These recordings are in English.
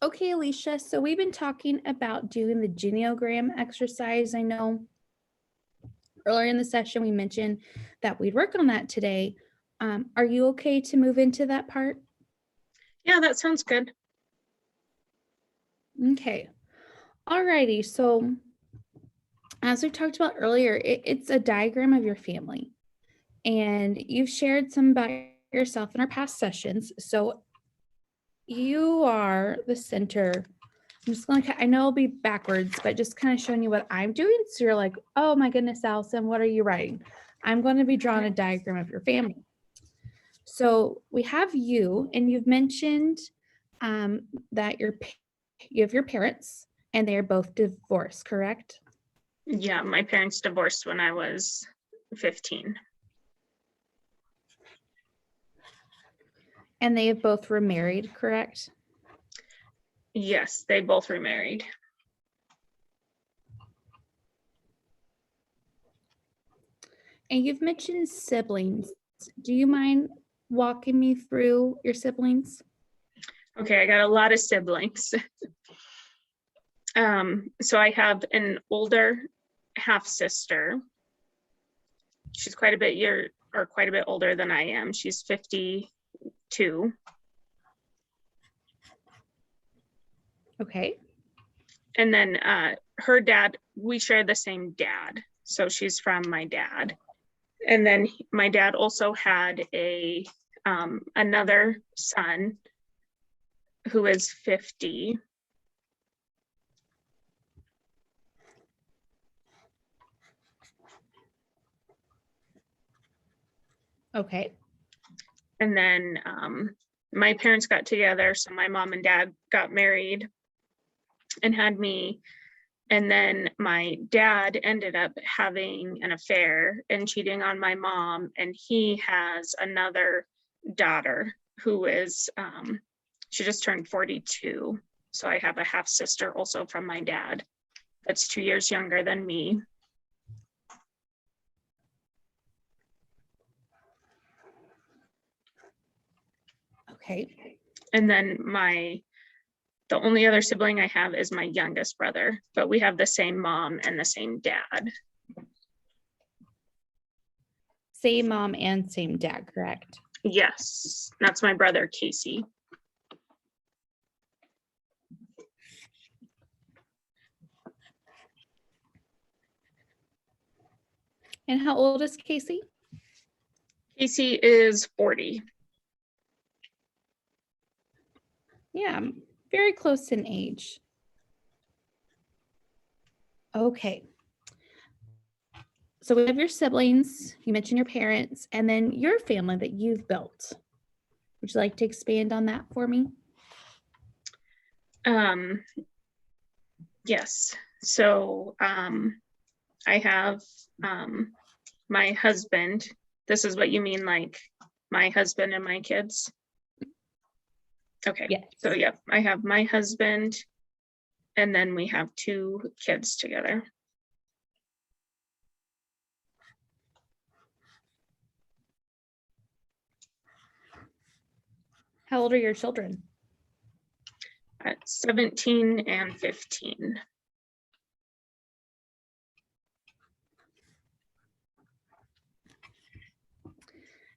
Okay, Alicia, so we've been talking about doing the Genogram exercise. I know earlier in the session we mentioned that we'd work on that today. Are you okay to move into that part? Yeah, that sounds good. Okay. Alrighty, so as we talked about earlier, it's a diagram of your family. And you've shared some about yourself in our past sessions. So you are the center. I'm just going to, I know it'll be backwards, but just kind of showing you what I'm doing. So you're like, oh my goodness, Allison, what are you writing? I'm going to be drawing a diagram of your family. So we have you, and you've mentioned that you have your parents, and they are both divorced, correct? Yeah, my parents divorced when I was 15. And they have both remarried, correct? Yes, they both remarried. And you've mentioned siblings. Do you mind walking me through your siblings? Okay, I got a lot of siblings. So I have an older half sister. She's quite a bit older than I am. She's 52. Okay. And then her dad, we share the same dad. So she's from my dad. And then my dad also had another son who is 50. Okay. And then my parents got together. So my mom and dad got married and had me. And then my dad ended up having an affair and cheating on my mom. And he has another daughter who is, she just turned 42. So I have a half sister also from my dad that's 2 years younger than me. Okay. And then the only other sibling I have is my youngest brother, but we have the same mom and the same dad. Same mom and same dad, correct? Yes, that's my brother, Casey. And how old is Casey? Casey is 40. Yeah, very close in age. Okay. So we have your siblings, you mentioned your parents, and then your family that you've built. Would you like to expand on that for me? Yes. So I have my husband. This is what you mean, like my husband and my kids? Okay. Yes. So yeah, I have my husband, and then we have 2 kids together. How old are your children? At 17 and 15.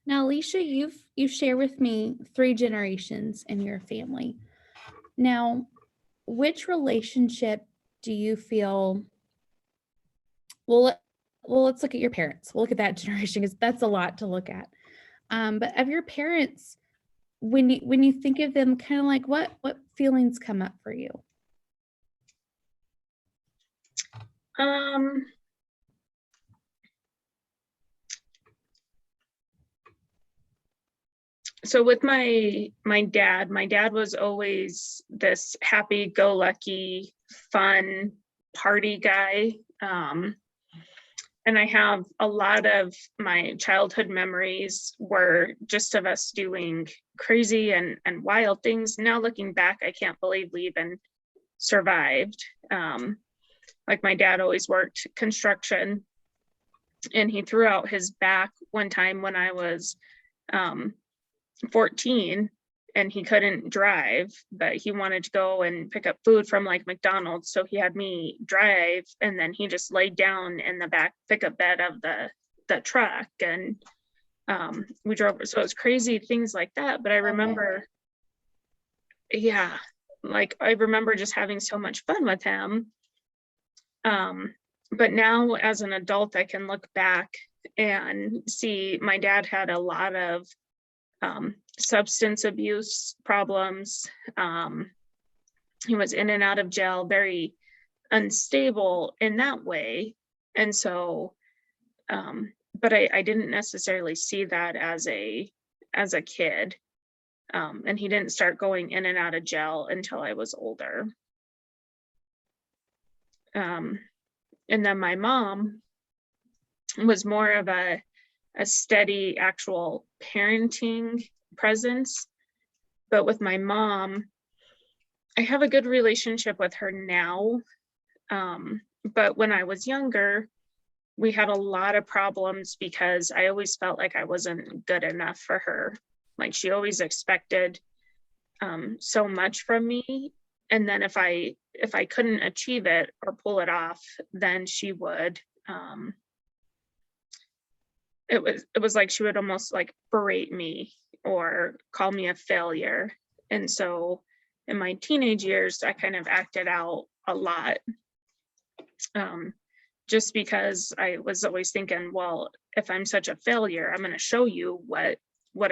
Now, Alicia, you've shared with me 3 generations in your family. Now, which relationship do you feel? Well, let's look at your parents. We'll look at that generation because that's a lot to look at. But of your parents, when you think of them, kind of like what feelings come up for you? So with my dad was always this happy-go-lucky, fun party guy. And I have a lot of my childhood memories were just of us doing crazy and wild things. Now looking back, I can't believe we even survived. Like my dad always worked construction, and he threw out his back one time when I was 14, and he couldn't drive, but he wanted to go and pick up food from like McDonald's. So he had me drive, and then he just laid down in the back pickup bed of the truck, and we drove. So it was crazy things like that. But I remember, yeah, like I remember just having so much fun with him. But now as an adult, I can look back and see my dad had a lot of substance abuse problems. He was in and out of jail, very unstable in that way. And so, but I didn't necessarily see that as a kid. And he didn't start going in and out of jail until I was older. And then my mom was more of a steady actual parenting presence. But with my mom, I have a good relationship with her now. But when I was younger, we had a lot of problems because I always felt like I wasn't good enough for her. Like she always expected so much from me. And then if I couldn't achieve it or pull it off, then she would, it was like she would almost like berate me or call me a failure. And so in my teenage years, I kind of acted out a lot, just because I was always thinking, well, if I'm such a failure, I'm going to show you what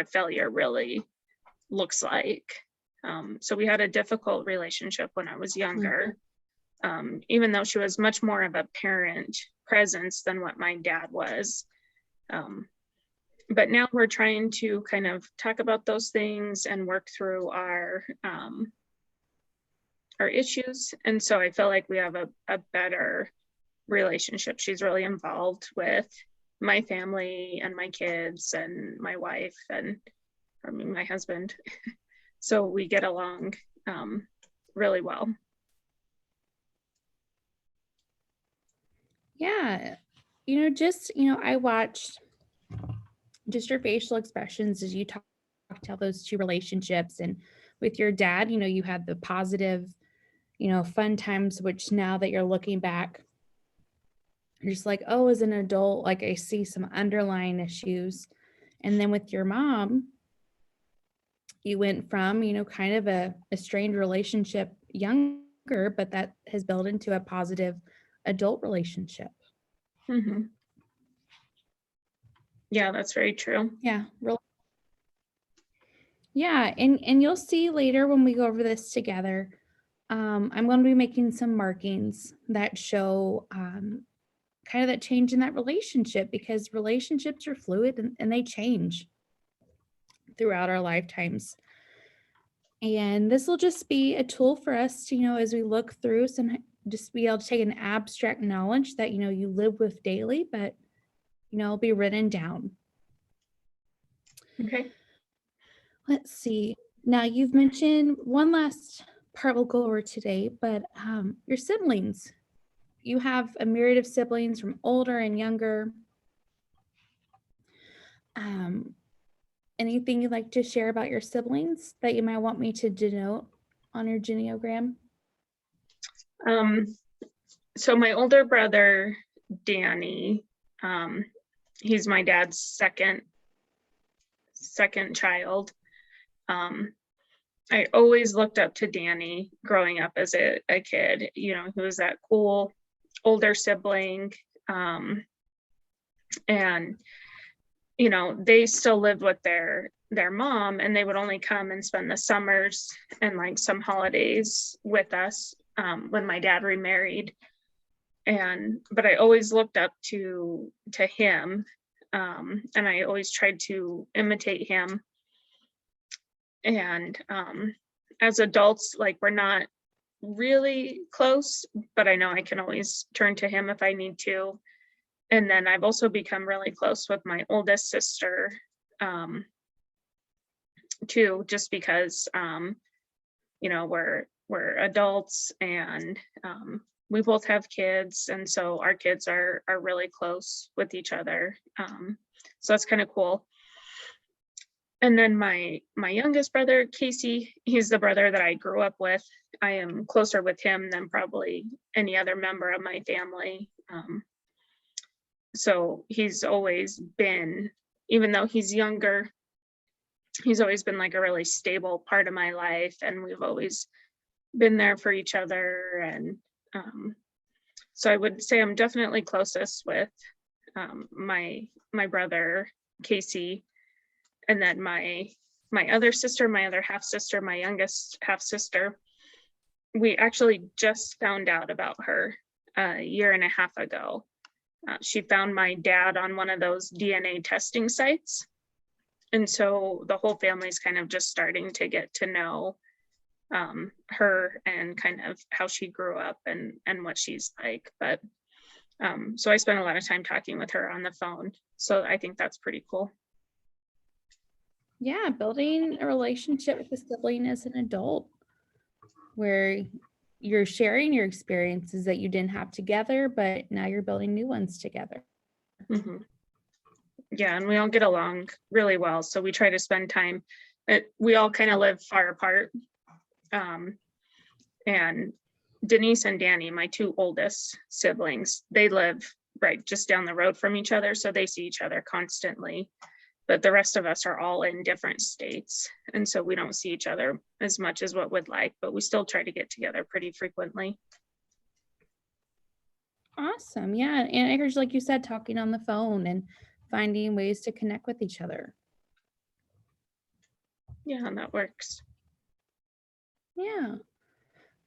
a failure really looks like. So we had a difficult relationship when I was younger, even though she was much more of a parent presence than what my dad was. But now we're trying to kind of talk about those things and work through our issues. And so I feel like we have a better relationship. She's really involved with my family and my kids and my wife and my husband. So we get along really well. Yeah. I watched just your facial expressions as you talked about those two relationships. And with your dad, you had the positive, fun times, which now that you're looking back, you're just like, oh, as an adult, like I see some underlying issues. And then with your mom, you went from, kind of a strained relationship younger, but that has built into a positive adult relationship. Mm-hmm. Yeah, that's very true. Yeah. Yeah. And you'll see later when we go over this together, I'm going to be making some markings that show kind of that change in that relationship, because relationships are fluid and they change throughout our lifetimes. And this will just be a tool for us to, as we look through some, just be able to take an abstract knowledge that, you live with daily, but, it'll be written down. Okay. Let's see. Now you've mentioned one last part we'll go over today, but your siblings. You have a myriad of siblings from older and younger. Anything you'd like to share about your siblings that you might want me to denote on your Genogram? So my older brother, Danny, he's my dad's second child. I always looked up to Danny growing up as a kid. He was that cool older sibling. And they still lived with their mom, and they would only come and spend the summers and like some holidays with us when my dad remarried. But I always looked up to him, and I always tried to imitate him. And as adults, like, we're not really close, but I know I can always turn to him if I need to. And then I've also become really close with my oldest sister, too, just because we're adults, and we both have kids, and so our kids are really close with each other. So that's kind of cool. And then my youngest brother, Casey, he's the brother that I grew up with. I am closer with him than probably any other member of my family. So he's always been, even though he's younger, he's always been like a really stable part of my life, and we've always been there for each other. And so I would say I'm definitely closest with my brother Casey, and then my other sister, my other half sister, my youngest half sister. We actually just found out about her a year and a half ago. She found my dad on one of those DNA testing sites. And so the whole family's kind of just starting to get to know her and kind of how she grew up and what she's like. But so I spent a lot of time talking with her on the phone. So I think that's pretty cool. Yeah, building a relationship with a sibling as an adult where you're sharing your experiences that you didn't have together, but now you're building new ones together. Mm-hmm. Yeah, and we all get along really well. So we try to spend time. We all kind of live far apart. And Denise and Danny, my two oldest siblings, they live right just down the road from each other. So they see each other constantly. But the rest of us are all in different states. And so we don't see each other as much as what we'd like, but we still try to get together pretty frequently. Awesome. Yeah. And I heard, like you said, talking on the phone and finding ways to connect with each other. Yeah, and that works. Yeah.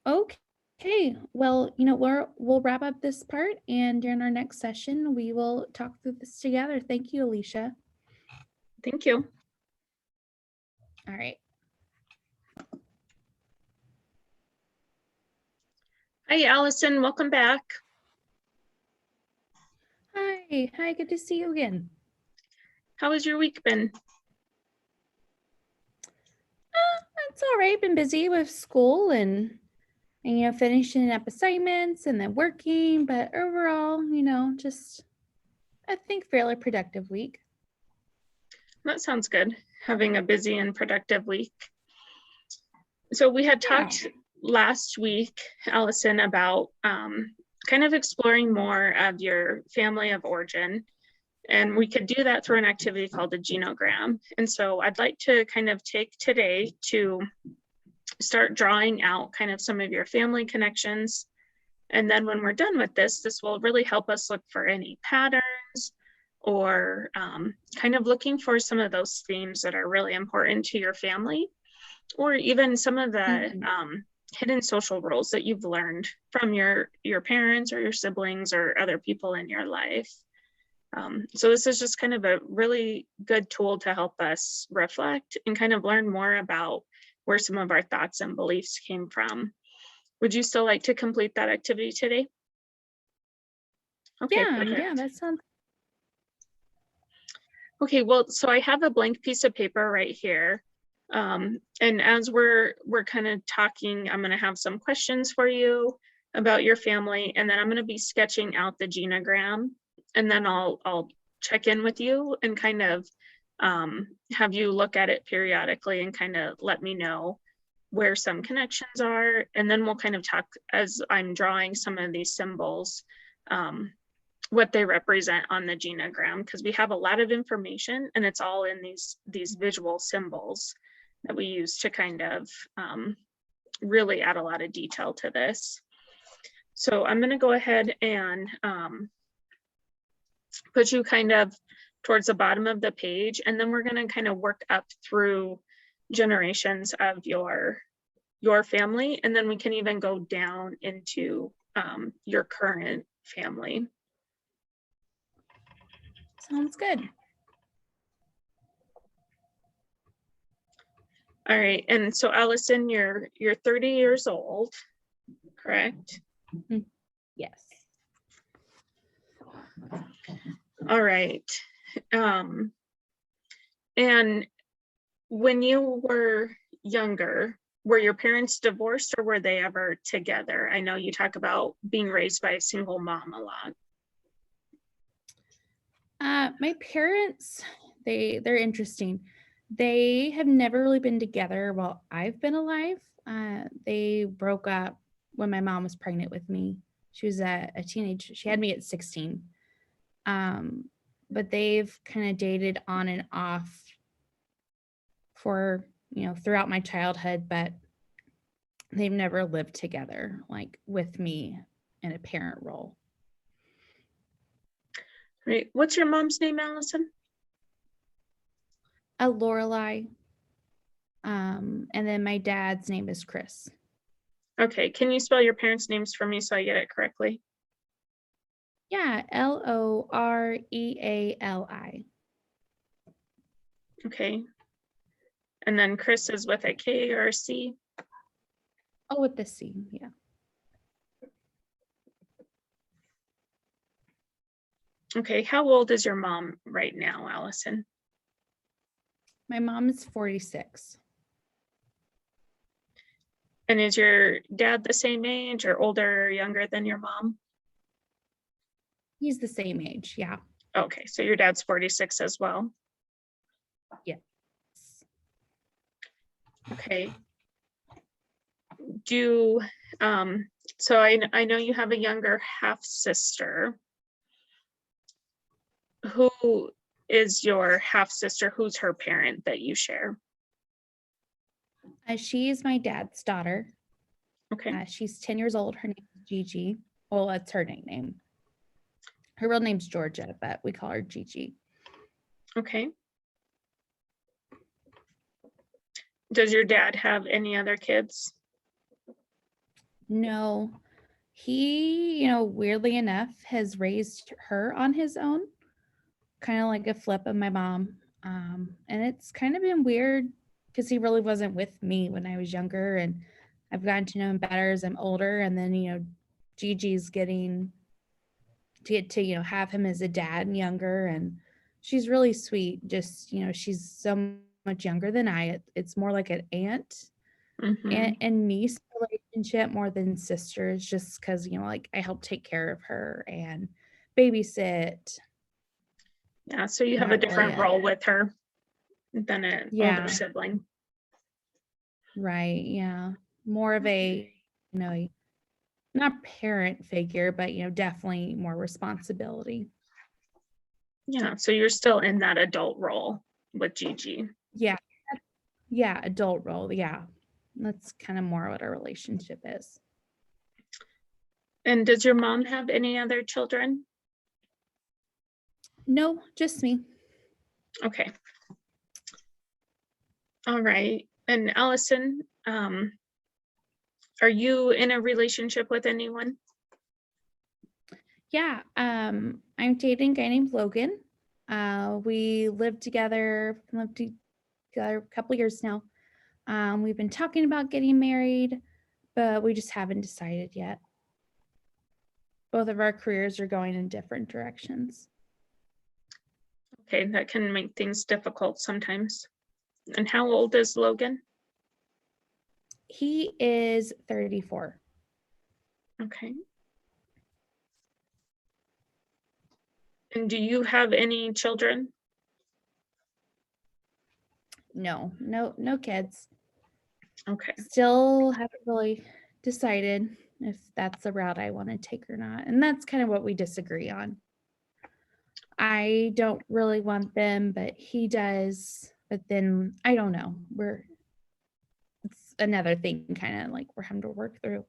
Okay. Well, we'll wrap up this part, and during our next session, we will talk through this together. Thank you, Alicia. Thank you. All right. Hi, Allison. Welcome back. Hi. Good to see you again. How has your week been? It's all right. Been busy with school and finishing up assignments and then working, but overall, just I think fairly productive week. That sounds good. Having a busy and productive week. So we had talked last week, Allison, about kind of exploring more of your family of origin. And we could do that through an activity called a genogram. And so I'd like to kind of take today to start drawing out kind of some of your family connections. And then when we're done with this will really help us look for any patterns or kind of looking for some of those themes that are really important to your family, or even some of the hidden social roles that you've learned from your parents or your siblings or other people in your life. So this is just kind of a really good tool to help us reflect and kind of learn more about where some of our thoughts and beliefs came from. Would you still like to complete that activity today? Okay. Yeah, that sounds. Okay, well, so I have a blank piece of paper right here. And as we're kind of talking, I'm going to have some questions for you about your family, and then I'm going to be sketching out the genogram, and then I'll check in with you and kind of have you look at it periodically and kind of let me know where some connections are. And then we'll kind of talk as I'm drawing some of these symbols, what they represent on the genogram, because we have a lot of information and it's all in these visual symbols that we use to kind of really add a lot of detail to this. So I'm going to go ahead and put you kind of towards the bottom of the page, and then we're going to kind of work up through generations of your family, and then we can even go down into your current family. Sounds good. All right, and so Allison, you're 30 years old, correct? Yes. All right. And when you were younger, were your parents divorced or were they ever together? I know you talk about being raised by a single mom a lot. My parents, they're interesting. They have never really been together while I've been alive. They broke up when my mom was pregnant with me. She was a teenage. She had me at 16. Um, but they've kind of dated on and off for, throughout my childhood, but they've never lived together, like with me in a parent role. Right. What's your mom's name, Allison? A Lorelai. And then my dad's name is Chris. Okay. Can you spell your parents' names for me so I get it correctly? Yeah, Loreali. Okay. And then Chris is with a K or a C? Oh, with the C, yeah. Okay. How old is your mom right now, Allison? My mom is 46. And is your dad the same age or older or younger than your mom? He's the same age, yeah. Okay, so your dad's 46 as well. Yes. Okay. So I know you have a younger half sister. Who is your half sister? Who's her parent that you share? She is my dad's daughter. Okay. She's 10 years old. Her name is Gigi. Well, that's her nickname. Her real name's Georgia, but we call her Gigi. Okay. Does your dad have any other kids? No, he, weirdly enough, has raised her on his own, kind of like a flip of my mom. And it's kind of been weird because he really wasn't with me when I was younger, and I've gotten to know him better as I'm older. And then, Gigi's getting to get to, have him as a dad and younger, and she's really sweet. Just, she's so much younger than it's more like an aunt Mm-hmm. and niece relationship more than sisters, just because, like I help take care of her and babysit. Yeah, so you have a Not really different a role with her than an older yeah, sibling. right, yeah. More of a, not parent figure, but definitely more responsibility. Yeah, so you're still in that adult role with Gigi. Yeah. Yeah, adult role, yeah. That's kind of more what our relationship is. And does your mom have any other children? No, just me. Okay. All right. And Allison, are you in a relationship with anyone? Yeah, I'm dating a guy named Logan. We lived together a couple years now. We've been talking about getting married, but we just haven't decided yet. Both of our careers are going in different directions. Okay, that can make things difficult sometimes. And how old is Logan? He is 34. Okay. And do you have any children? No kids. Okay. Still haven't really decided if that's the route I want to take or not. And that's kind of what we disagree on. I don't really want them, but he does. But then I don't know. It's another thing kind of like we're having to work through.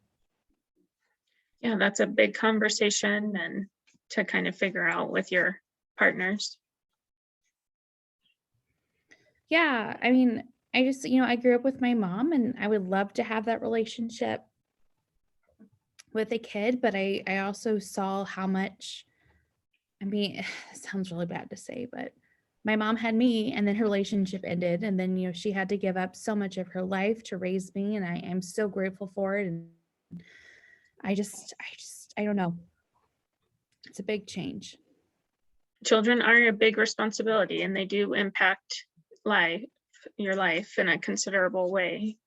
Yeah, that's a big conversation and to kind of figure out with your partners. Yeah, I mean, I just, I grew up with my mom and I would love to have that relationship with a kid, but I also saw how much, I mean, it sounds really bad to say, but my mom had me and then her relationship ended. And then, she had to give up so much of her life to raise me. And I am so grateful for it. And I don't know. It's a big change. Children are a big responsibility and they do impact your life in a considerable way.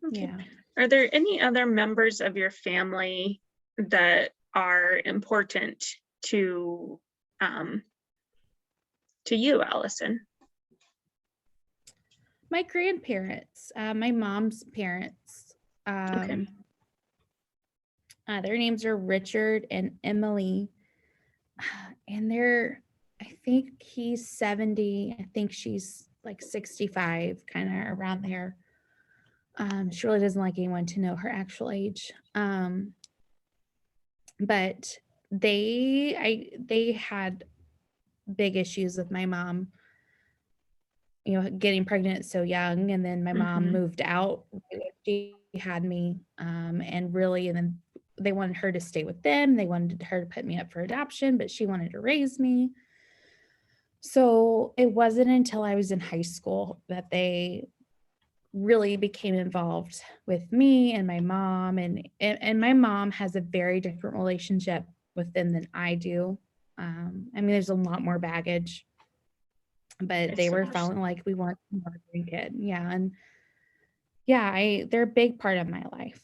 Okay. Yeah. Are there any other members of your family that are important to you, Allison? My grandparents, my mom's parents, Okay. um, their names are Richard and Emily, and I think he's 70, I think she's like 65, kind of around there. She really doesn't like anyone to know her actual age. But they had big issues with my mom, getting pregnant so young, and then my mom Mhm. moved out right when she had me, and then they wanted her to stay with them. They wanted her to put me up for adoption, but she wanted to raise me. So it wasn't until I was in high school that they really became involved with me and my mom, and my mom has a very different relationship with them than I do. I mean, there's a lot more baggage, I but they were see. feeling like we weren't a green kid. Yeah, and yeah, they're a big part of my life.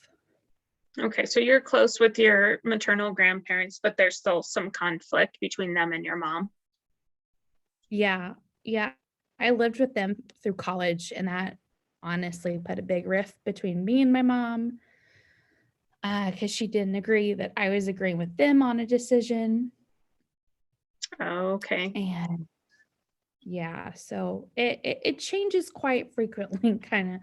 Okay, so you're close with your maternal grandparents, but there's still some conflict between them and your mom. Yeah, yeah. I lived with them through college, and that honestly put a big rift between me and my mom, because she didn't agree that I was agreeing with them on a decision. Okay. And yeah, so it changes quite frequently, kind of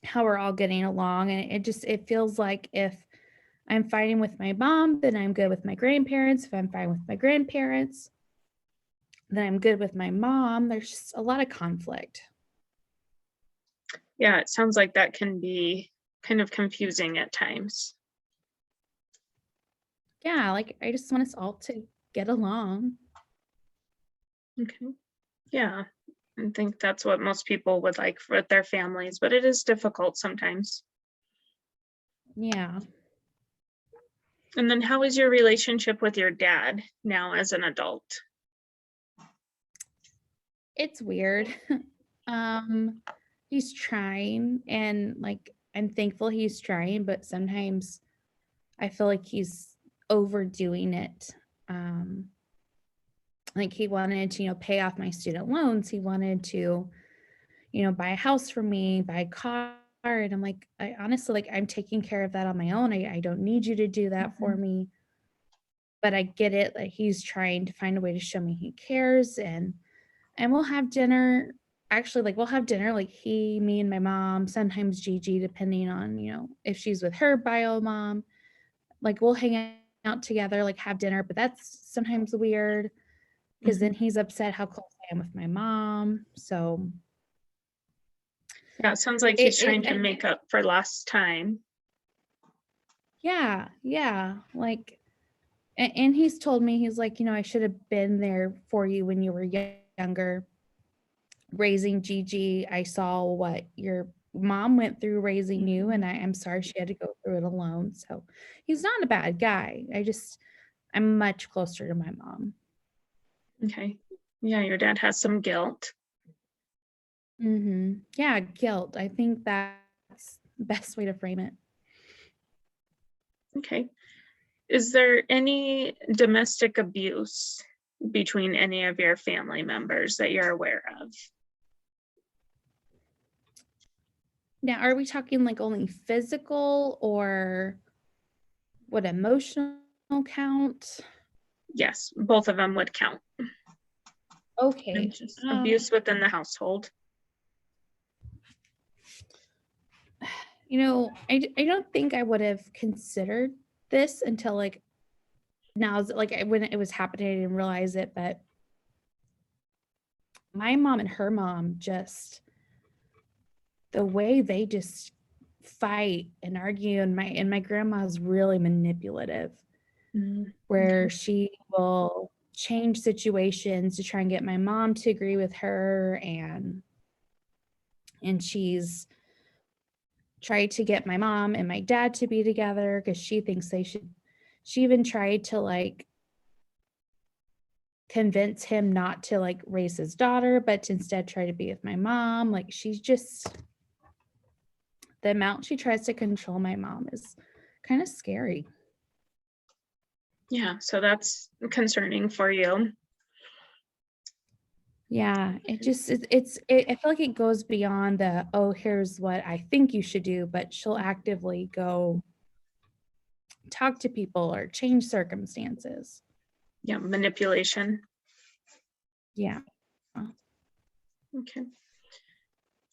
how we're all getting along, and it feels like if I'm fighting with my mom, then I'm good with my grandparents. If I'm fine with my grandparents, then I'm good with my mom. There's just a lot of conflict. Yeah, it sounds like that can be kind of confusing at times. Yeah, like I just want us all to get along. Okay. Yeah, I think that's what most people would like with their families, but it is difficult sometimes. Yeah, And then how is your relationship with your dad now as an adult? it's weird. um, he's trying, and like I'm thankful he's trying, but sometimes I feel like he's overdoing it. Um, like he wanted to, pay off my student loans. He wanted to, buy a house for me, buy a car. And I'm like, I honestly, like, I'm taking care of that on my own. I don't need you to do that for Mhm. me. But I get it. Like he's trying to find a way to show me he cares. And we'll have dinner. Actually, like we'll have dinner, like me and my mom, sometimes Gigi, depending on, if she's with her bio mom. Like we'll hang out together, like have dinner, but that's sometimes weird because then Mhm. he's upset how close I am with my mom. So Yeah, it sounds like it, he's it trying to I, make up for lost time. yeah, yeah. Like, and he's told me, he's like, I should have been there for you when you were younger, raising Gigi. I saw what your mom went through raising you, and Mhm. I'm sorry she had to go through it alone. So he's not a bad guy. I'm much closer to my mom. Okay. Yeah, your dad has some guilt. Yeah, guilt. I think that's the best way to frame it. Okay. Is there any domestic abuse between any of your family members that you're aware of? Now, are we talking like only physical or would emotional count? Yes, both of them would count. And Okay. just Um, abuse within the household. I don't think I would have considered this until like now, when it was happening, I didn't realize it, but my mom and her mom just the way they just fight and argue, and my grandma's really manipulative, Mm, where okay. she will change situations to try and get my mom to agree with her, and she's tried to get my mom and my dad to be together because she thinks they should. She even tried to like convince him not to like raise his daughter, but to instead try to be with my mom. Like she's just the amount she tries to control my mom is kind of scary. Yeah, so that's concerning for you. Yeah, I feel like it goes beyond the, "Oh, here's what I think you should do," but she'll actively go talk to people or change circumstances. Yeah, manipulation. Yeah. Okay.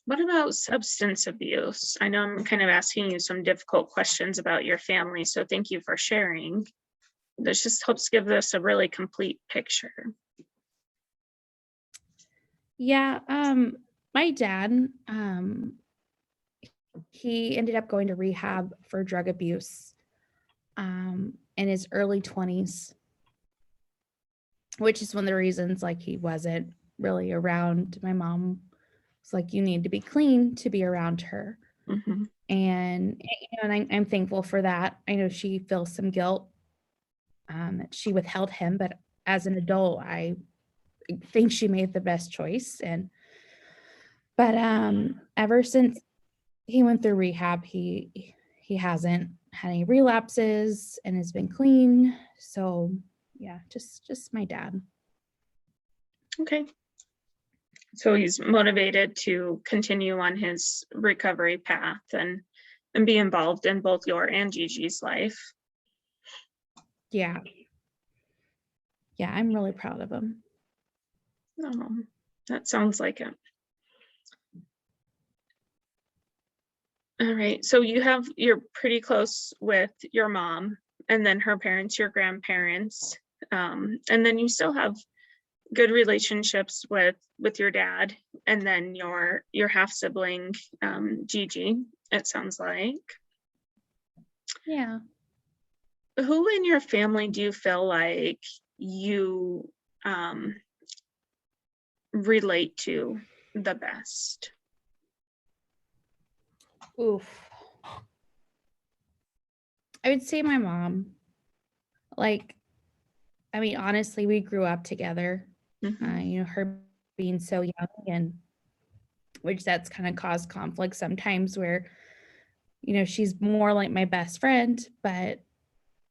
What about substance abuse? I know I'm kind of asking you some difficult questions about your family, so thank you for sharing. This just helps give us a really complete picture. Yeah, my dad, he ended up going to rehab for drug abuse, in his early 20s, which is one of the reasons, like, he wasn't really around my mom. It's like, "You need to be clean to be around her." Mhm, And I'm thankful for that. I know she feels some guilt, that she withheld him, but as an adult, I think she made the best choice, ever since he went through rehab, he hasn't had any relapses and has been clean. So, yeah, just my dad. okay. So he's motivated to continue on his recovery path and be involved in both your and Gigi's life. Yeah. Yeah, I'm really proud of him. That sounds like it. All right. So you're pretty close with your mom and then her parents, your grandparents. And then you still have good relationships with your dad and then your half sibling, Gigi, it sounds like. Yeah. Who in your family do you feel like you um, relate to the best? Oof. I would say my mom. Like, I mean, honestly, we grew up together. Mhm, Her being so young, and which that's kind of caused conflict sometimes where, she's more like my best friend, but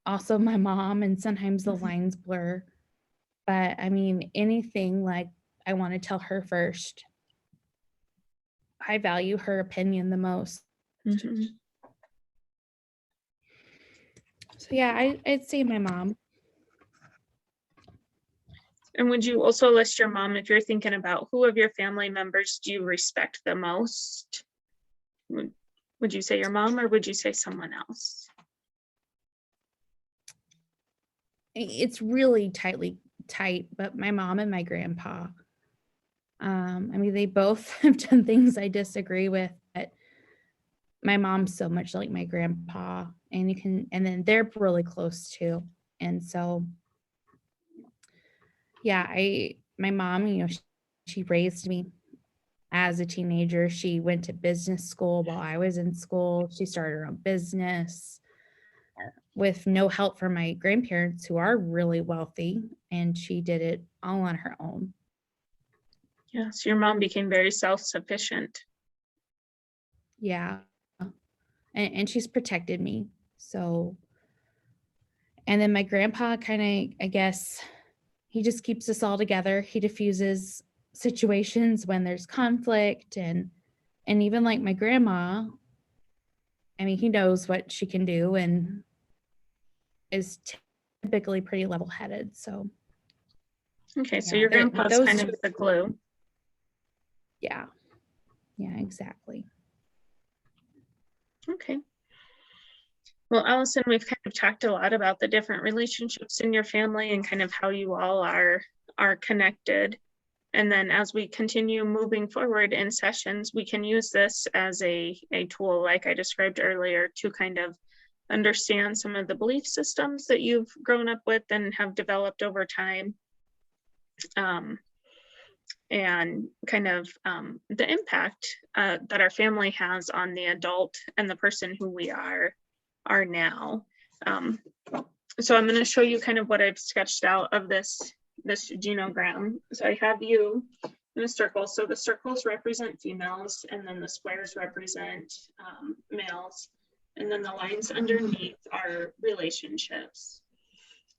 also my mom, and sometimes the mhm, lines blur. But I mean, anything, like, I want to tell her first. I value her opinion the most. mhm. So yeah, I'd say my mom. And would you also list your mom if you're thinking about who of your family members do you respect the most? Would, would you say your mom or would you say someone else? It's really tight, but my mom and my grandpa. I mean, they both have done things I disagree with, but my mom's so much like my grandpa, and then they're really close too. And so, yeah, my mom, she raised me as a teenager. She went to business school while I was in school. She started her own business with no help from my grandparents, who are really wealthy, and she did it all on her own. Yes, your mom became very self-sufficient. Yeah. And she's protected me. So, and then my grandpa kind of, I guess, he just keeps us all together. He diffuses situations when there's conflict, and even like my grandma, I mean, he knows what she can do and is typically pretty level-headed. So, Okay, so yeah, your grandpa's those kind two, of the glue. yeah. Yeah, exactly. Okay. Well, Allison, we've kind of talked a lot about the different relationships in your family and kind of how you all are connected. And then as we continue moving forward in sessions, we can use this as a tool, like I described earlier, to kind of understand some of the belief systems that you've grown up with and have developed over time. Um, and kind of the impact that our family has on the adult and the person who we are now. Um, so I'm going to show you kind of what I've sketched out of this genogram. So I have you in a circle. So the circles represent females, and then the squares represent males, and then the lines underneath are relationships.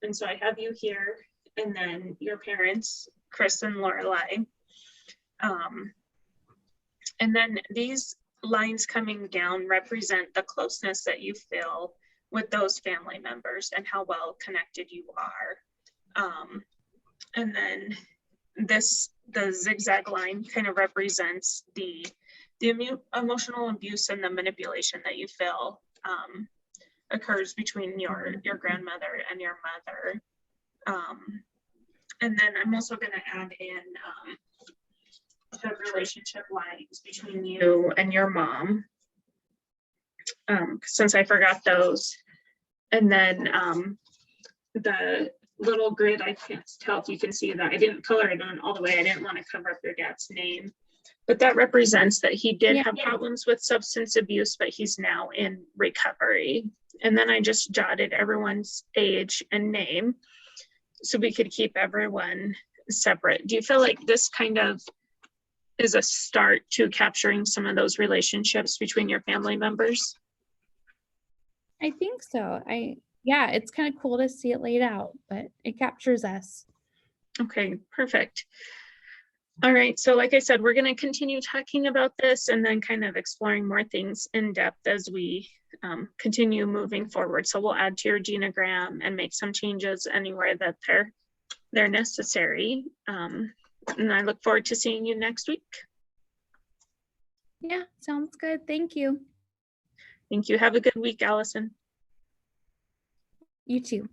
And so I have you here, and then your parents, Chris and Lorelai. And then these lines coming down represent the closeness that you feel with those family members and how well connected you are. And then the zigzag line kind of represents the emotional abuse and the manipulation that you feel occurs between your grandmother and your mother. And then I'm also going to add in the relationship lines between you and your mom, since I forgot those. And then the little grid, I can't tell if you can see that. I didn't color it on all the way. I didn't want to cover up your dad's name. But that represents that he did have problems with substance abuse, but he's now in recovery. And then I just jotted everyone's age and name so we could keep everyone separate. Do you feel like this kind of is a start to capturing some of those relationships between your family members? I think so. Yeah, it's kind of cool to see it laid out, but it captures us. Okay, perfect. All right, so like I said, we're going to continue talking about this and then kind of exploring more things in depth as we continue moving forward. So we'll add to your genogram and make some changes anywhere that they're necessary. And I look forward to seeing you next week. Yeah, sounds good. Thank you. Thank you. Have a good week, Allison. You too.